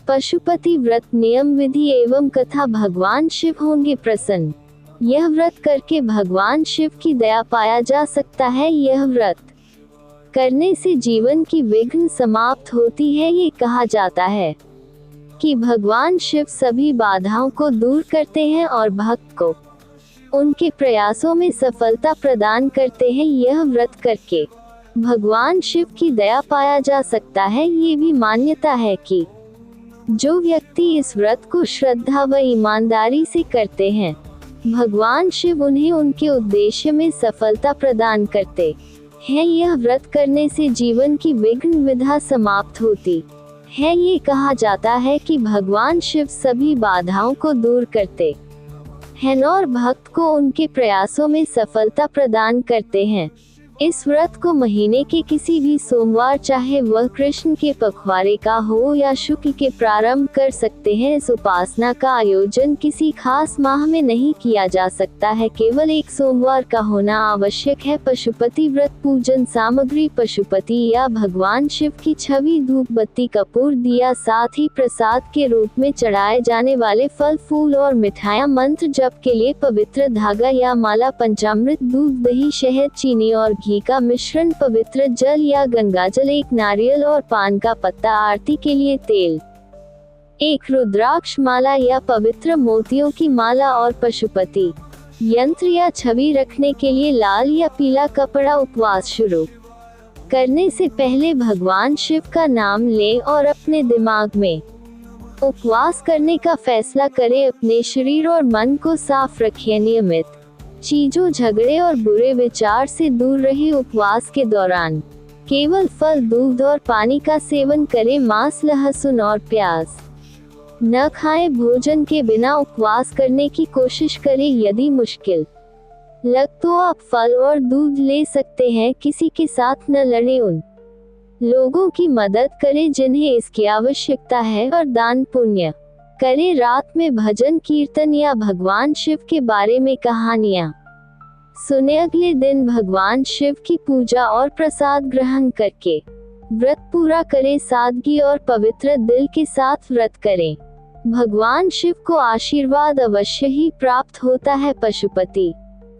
पशुपति व्रत नियम विधि एवं कथा। भगवान शिव होंगे प्रसन्न। यह व्रत करके भगवान शिव की दया पाया जा सकता है। यह व्रत करने से जीवन की विघ्न समाप्त होती है। ये कहा जाता है कि भगवान शिव सभी बाधाओं को दूर करते हैं और भक्त को उनके प्रयासों में सफलता प्रदान करते हैं। यह व्रत करके भगवान शिव की दया पाया जा सकता है। ये भी मान्यता है कि जो व्यक्ति इस व्रत को श्रद्धा व ईमानदारी से करते हैं, भगवान शिव उन्हें उनके उद्देश्य में सफलता प्रदान करते हैं। यह व्रत करने से जीवन की विघ्न विधा समाप्त होती है। ये कहा जाता है कि भगवान शिव सभी बाधाओं को दूर करते हैं और भक्त को उनके प्रयासों में सफलता प्रदान करते हैं। इस व्रत को महीने के किसी भी सोमवार, चाहे वह कृष्ण के पखवाड़े का हो या शुक्ल के, प्रारंभ कर सकते हैं। इस उपासना का आयोजन किसी खास माह में नहीं किया जा सकता है, केवल एक सोमवार का होना आवश्यक है। पशुपति व्रत पूजन सामग्री: पशुपति या भगवान शिव की छवि, धूप बत्ती, कपूर, दिया, साथ ही प्रसाद के रूप में चढ़ाए जाने वाले फल, फूल और मिठाइयाँ। मंत्र जप के लिए पवित्र धागा या माला, पंचामृत, दूध, दही, शहद, चीनी और घी का मिश्रण, पवित्र जल या गंगाजल, एक नारियल और पान का पत्ता, आरती के लिए तेल, एक रुद्राक्ष माला या पवित्र मोतियों की माला और पशुपति यंत्र या छवि रखने के लिए लाल या पीला कपड़ा। उपवास शुरू करने से पहले भगवान शिव का नाम लें और अपने दिमाग में उपवास करने का फैसला करें। अपने शरीर और मन को साफ रखें। नियमित चीजों, झगड़े और बुरे विचार से दूर रहे। उपवास के दौरान केवल फल, दूध और पानी का सेवन करें। मांस, लहसुन और प्याज न खाएं। भोजन के बिना उपवास करने की कोशिश करें। यदि मुश्किल लग तो आप फल और दूध ले सकते हैं। किसी के साथ न लड़ें। उन लोगों की मदद करें जिन्हें इसकी आवश्यकता है और दान पुण्य करें। रात में भजन कीर्तन या भगवान शिव के बारे में कहानियाँ सुने। अगले दिन भगवान शिव की पूजा और प्रसाद ग्रहण करके व्रत पूरा करें। सादगी और पवित्र दिल के साथ व्रत करें। भगवान शिव को आशीर्वाद अवश्य ही प्राप्त होता है। पशुपति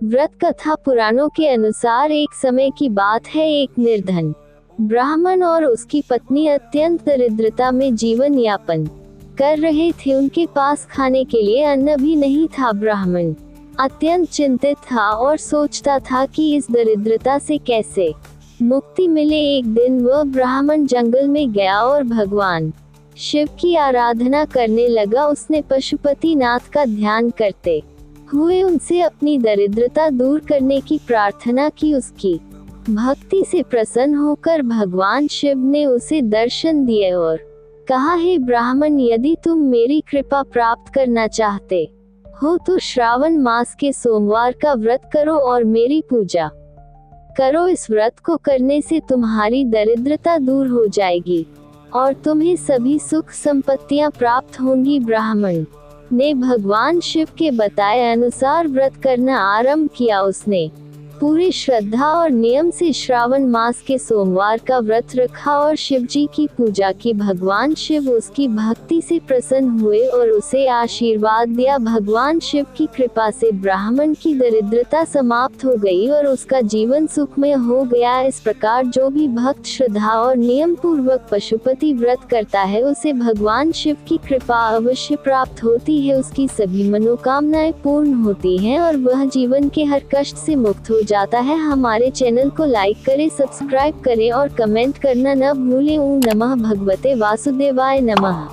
व्रत कथा: पुराणों के अनुसार एक समय की बात है, एक निर्धन ब्राह्मण और उसकी पत्नी अत्यंत दरिद्रता में जीवन यापन कर रहे थे। उनके पास खाने के लिए अन्न भी नहीं था। ब्राह्मण अत्यंत चिंतित था और सोचता था कि इस दरिद्रता से कैसे मुक्ति मिले। एक दिन वह ब्राह्मण जंगल में गया और भगवान शिव की आराधना करने लगा। उसने पशुपति नाथ का ध्यान करते हुए उनसे अपनी दरिद्रता दूर करने की प्रार्थना की। उसकी भक्ति से प्रसन्न होकर भगवान शिव ने उसे दर्शन दिए और कहा, हे ब्राह्मण, यदि तुम मेरी कृपा प्राप्त करना चाहते हो तो श्रावण मास के सोमवार का व्रत करो और मेरी पूजा करो। इस व्रत को करने से तुम्हारी दरिद्रता दूर हो जाएगी और तुम्हें सभी सुख संपत्तियां प्राप्त होंगी। ब्राह्मण ने भगवान शिव के बताए अनुसार व्रत करना आरंभ किया। उसने पूरी श्रद्धा और नियम से श्रावण मास के सोमवार का व्रत रखा और शिव जी की पूजा की। भगवान शिव उसकी भक्ति से प्रसन्न हुए और उसे आशीर्वाद दिया। भगवान शिव की कृपा से ब्राह्मण की दरिद्रता समाप्त हो गई और उसका जीवन सुखमय हो गया। इस प्रकार जो भी भक्त श्रद्धा और नियम पूर्वक पशुपति व्रत करता है, उसे भगवान शिव की कृपा अवश्य प्राप्त होती है। उसकी सभी मनोकामनाएं पूर्ण होती हैं और वह जीवन के हर कष्ट से मुक्त हो जाता है। हमारे चैनल को लाइक करें, सब्सक्राइब करें और कमेंट करना न भूलें। ओम नमः भगवते वासुदेवाय नमः।